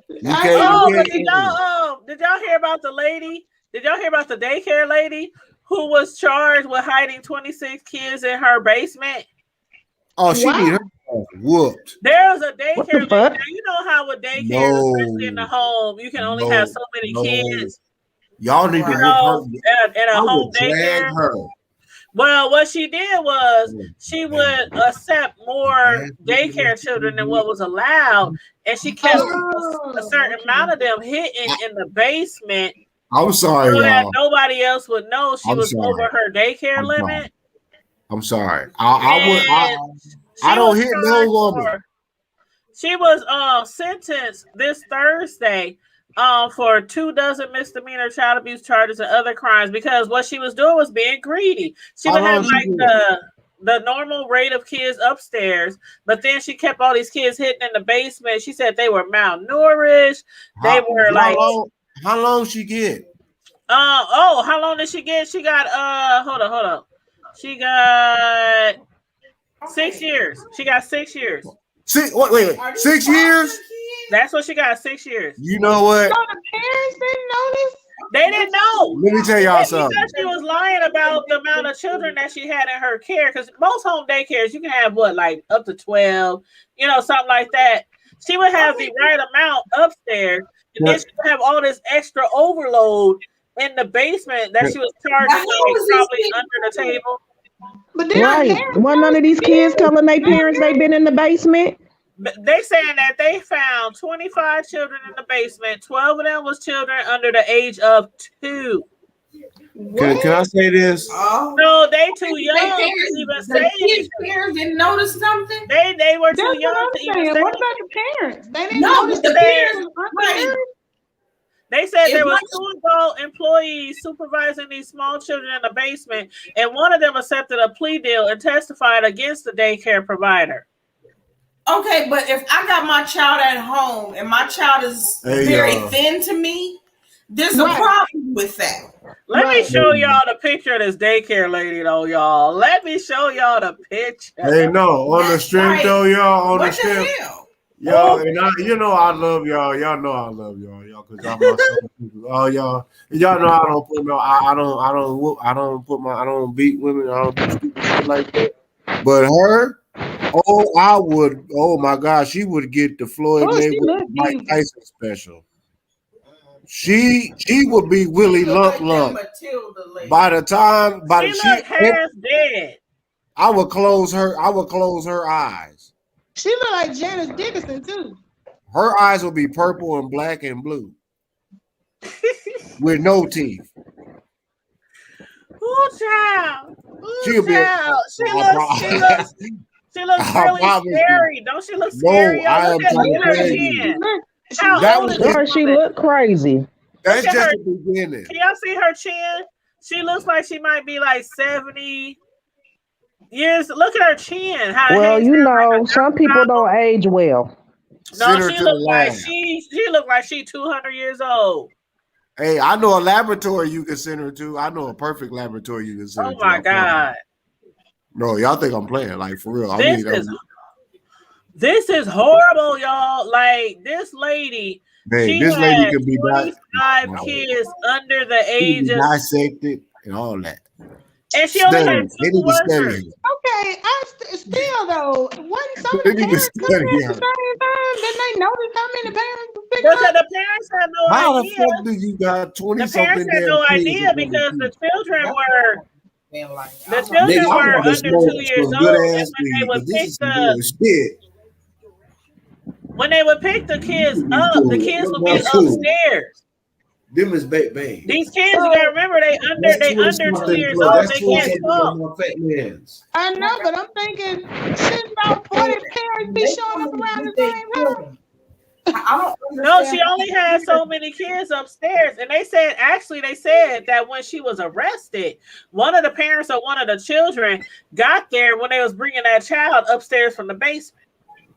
You can't. But did y'all hear about the lady? Did y'all hear about the daycare lady who was charged with hiding 26 kids in her basement? Oh, she need her whooped. There's a daycare lady. Now, you know how with daycare, especially in the home, you can only have so many kids. Y'all need to whoop her. At a home daycare. Her. Well, what she did was she would accept more daycare children than what was allowed, and she kept a certain amount of them hidden in the basement. I'm sorry, so that y'all. nobody else would know she was over her daycare limit. I'm sorry. I don't hit no woman. She was sentenced this Thursday for 24 misdemeanor child abuse charges and other crimes because what she was doing was being greedy. She would have like the normal rate of kids upstairs, but then she kept all these kids hidden in the basement. She said they were malnourished. How long she get? How long did she get? She got hold up. She got 6 years. She got 6 years. Wait. 6 years? That's what she got. 6 years. You know what? So the parents didn't notice? They didn't know. Let me tell y'all something. Because she was lying about the amount of children that she had in her care. Because most home daycares, you can have like up to 12, something like that. She would have the right amount upstairs, and then she would have all this extra overload in the basement that she was charging probably under the table. But then none of these kids telling their parents they've been in the basement. They saying that they found 25 children in the basement. 12 of them was children under the age of 2. Can I say this? No, they too young to even say anything. Parents didn't notice something. They were too young to even say. What about the parents? They didn't notice the parents. They said there was 2 adult employees supervising these small children in the basement, and one of them accepted a plea deal and testified against the daycare provider. Okay, but if I got my child at home and my child is very thin to me, there's a problem with that. Let me show y'all the picture of this daycare lady, though, y'all. Let me show y'all the picture. Hey, no, on the strength, though, y'all. On the strength. Y'all, and I love y'all. Y'all know I love y'all. Y'all, cause y'all my people. Oh, y'all know I don't put no. I don't beat women. I don't do stupid shit like that. But her, I would. Oh my God, she would get the Floyd Mayweather Mike Tyson special. She would be Willie Lump. By the time half dead. I would close her eyes. She look like Janice Dickinson too. Her eyes will be purple and black and blue, with no teeth. Ooh, child. She'll be. She looks really scary. Don't she look scary? No, I am trying to tell you. She look crazy. That's just the beginning. Can y'all see her chin? She looks like she might be like 70 years. Look at her chin. Some people don't age well. No, she look like she 200 years old. Hey, I know a laboratory you can send her to. I know a perfect laboratory you can send her to. Oh my God. No, y'all think I'm playing, like, for real. This is horrible, y'all. Like, this lady, this lady could be 25 kids under the age of dissected and all that. And she only had 2 workers. Okay, still though, wasn't some of the parents coming at the same time? Didn't they notice how many parents were picking up? The parents had no idea. How the fuck do you got 20 something? The parents had no idea because the children were under 2 years old. When they would pick the kids up, the kids would be upstairs. Them is baby. These kids, you gotta remember, they under 2 years old. They can't talk. I know, but I'm thinking, shouldn't about 40 parents be showing up around the same time? No, she only had so many kids upstairs, and they said that when she was arrested, one of the parents or one of the children got there when they was bringing that child upstairs from the basement.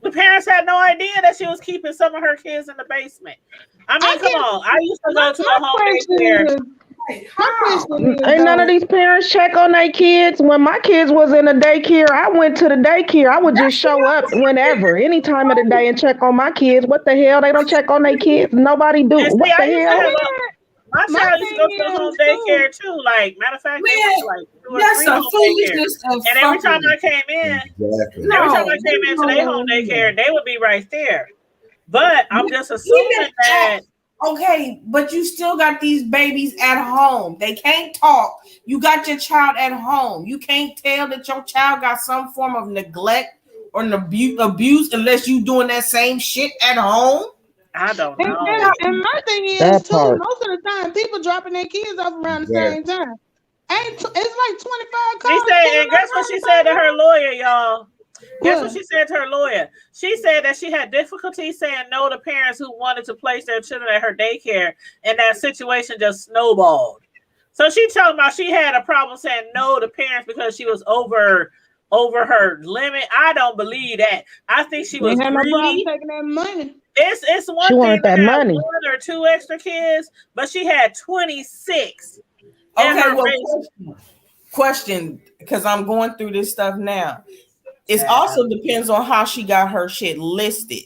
The parents had no idea that she was keeping some of her kids in the basement. I mean, come on. I used to go to a home daycare Ain't none of these parents check on their kids. When my kids was in the daycare, I went to the daycare. I would just show up whenever, any time of the day, and check on my kids. What the hell? They don't check on their kids. Nobody do. And what see, the hell? My child used to go to the home daycare too. Like, matter of fact, they went like 2 or 3 home daycare. And every time I came in, every time I came into their home daycare, they would be right there. But I'm just assuming that. Okay, but you still got these babies at home. They can't talk. You got your child at home. You can't tell that your child got some form of neglect or abuse unless you doing that same shit at home. I don't know. And my thing is, most of the time, people dropping their kids off around the same time. It's like 25 cars. She said, and guess what she said to her lawyer, y'all? Guess what she said to her lawyer? She said that she had difficulty saying no to parents who wanted to place their children at her daycare, and that situation just snowballed. So she told me she had a problem saying no to parents because she was over her limit. I don't believe that. I think she was greedy. Taking that money. It's one thing to have 1 or 2 extra kids, but she had 26. Okay, well, question, because I'm going through this stuff now. It also depends on how she got her shit listed.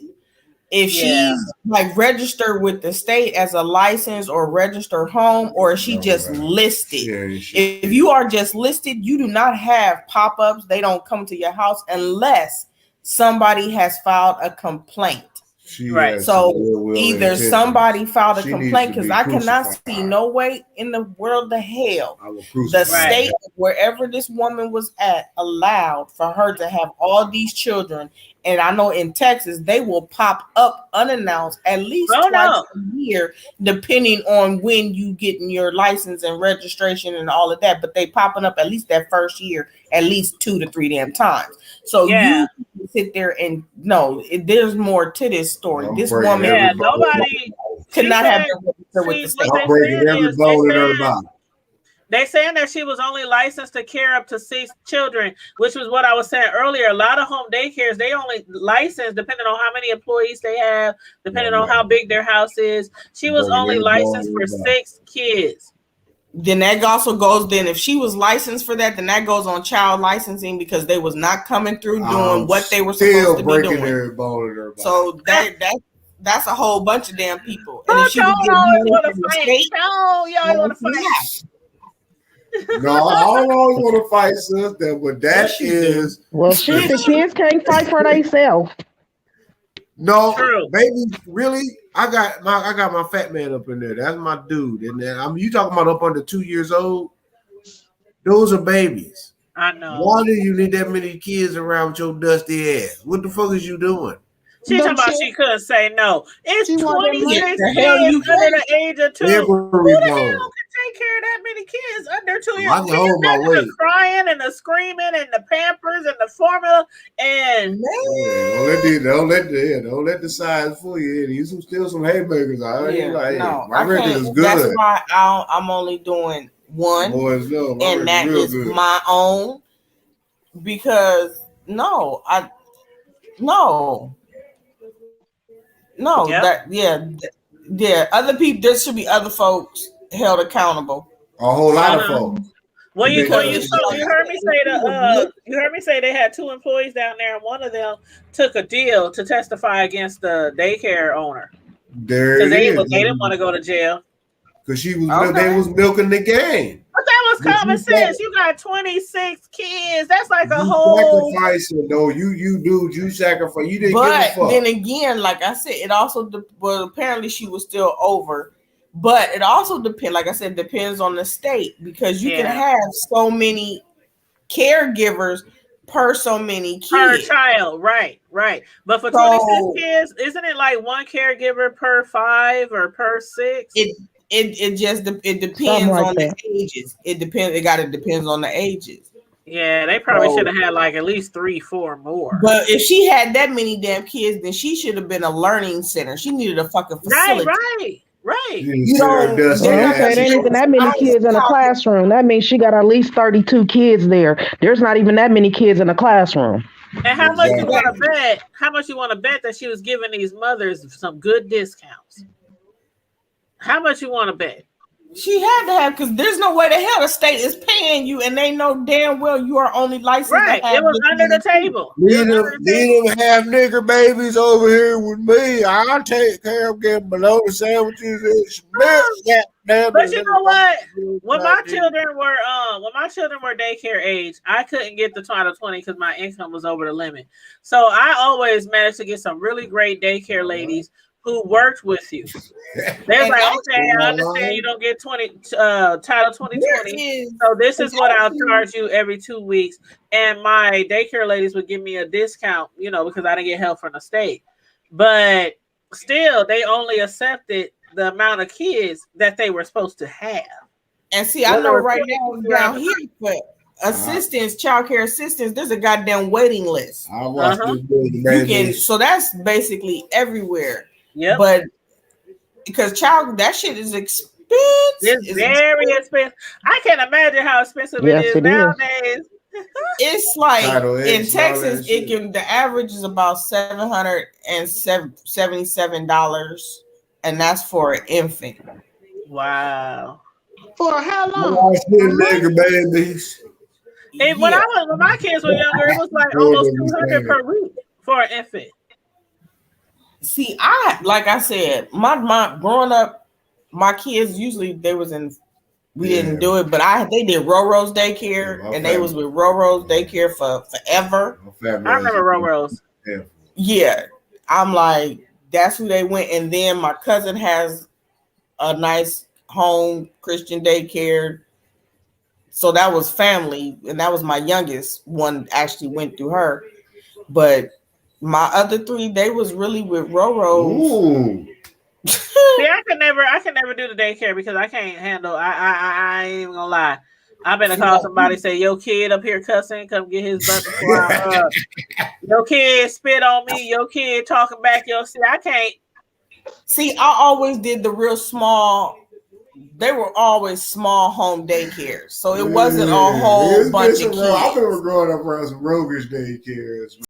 If she's like registered with the state as a licensed or registered home, or is she just listed? If you are just listed, you do not have pop-ups. They don't come to your house unless somebody has filed a complaint. Right. So either somebody filed a complaint, because I cannot see no way in the world of hell the state wherever this woman was at allowed for her to have all these children. And I know in Texas they will pop up unannounced at least twice a year, depending on when you get in your license and registration and all of that. But they popping up at least that first year, at least 2 to 3 damn times. So you sit there and no, there's more to this story. This woman, nobody could not have been with the state. I'm breaking every bone in her body. They saying that she was only licensed to care up to 6 children, which was what I was saying earlier. A lot of home daycares, they only license depending on how many employees they have, depending on how big their house is. She was only licensed for 6 kids. Then that also goes, then if she was licensed for that, then that goes on child licensing because they was not coming through doing what they were supposed to be doing. So that's a whole bunch of damn people. And if she was y'all want to fight. No, I don't always want to fight, sister, but that is shit. The kids can't fight for themselves. No, baby, really. I got my fat man up in there. That's my dude. And then you talking about up under 2 years old? Those are babies. I know. Why do you need that many kids around with your dusty ass? What the fuck is you doing? She talking about she couldn't say no. It's 26 kids under the age of 2. Who the hell can take care of that many kids under 2 years? I can hold my weight. The crying and the screaming and the Pampers and the formula and don't let the size fool you. Use still some haymakers. My record is good. That's why I'm only doing one, and that is my own. Because other people, there should be other folks held accountable. A whole lot of folks. Well, you heard me say they had 2 employees down there, and one of them took a deal to testify against the daycare owner. Because they didn't want to go to jail. Because they was milking the game. But that was common sense. You got 26 kids. That's like a whole sacrificing though. You sacrifice. You didn't give a fuck. Then again, like I said, it also apparently she was still over. But it also depends, like I said, depends on the state, because you can have so many caregivers per so many kids. Per child, right. But for 26 kids, isn't it like 1 caregiver per 5 or per 6? It depends on the ages. It depends on the ages. Yeah, they probably should have had like at least 3, 4 more. But if she had that many damn kids, then she should have been a learning center. She needed a fucking facility. Right. There ain't even that many kids in a classroom. That means she got at least 32 kids there. There's not even that many kids in a classroom. And how much you want to bet? How much you want to bet that she was giving these mothers some good discounts? How much you want to bet? She had to have, because there's no way the hell the state is paying you, and they know damn well you are only licensed. Right, it was under the table. Leave them half nigger babies over here with me. I'll take care of getting bologna sandwiches and Smith. But you know what? When my children were daycare age, I couldn't get the Title 20 because my income was over the limit. So I always managed to get some really great daycare ladies who worked with you. They're like, okay, I understand you don't get Title 2020. So this is what I'll charge you every 2 weeks. And my daycare ladies would give me a discount, because I didn't get help from the state. But still, they only accepted the amount of kids that they were supposed to have. And see, I know right now down here, but assistance, childcare assistance, there's a goddamn waiting list. I watched this so that's basically everywhere. Yeah, but because that shit is expensive. It's very expensive. I can't imagine how expensive it is nowadays. It's like in Texas, the average is about $777, and that's for an infant. Wow. For how long? Nigga babies. And when my kids were younger, it was like almost $200 per week for an infant. See, like I said, my growing up, my kids usually we didn't do it, but they did Roro's daycare, and they was with Roro's daycare for forever. I remember Roro's. Yeah, I'm like, that's who they went, and then my cousin has a nice home Christian daycare, so that was family, and that was my youngest one. Actually went through her, but my other three, they was really with Roro's. See, I can never do the daycare because I can't handle. I ain't even gonna lie. I better call somebody, say, "Your kid up here cussing, come get his butt before your kid spit on me, your kid talking back, I can't." See, I always did the real small. They were always small home daycares, so it wasn't a whole bunch of kids. I remember growing up around some roguish daycares.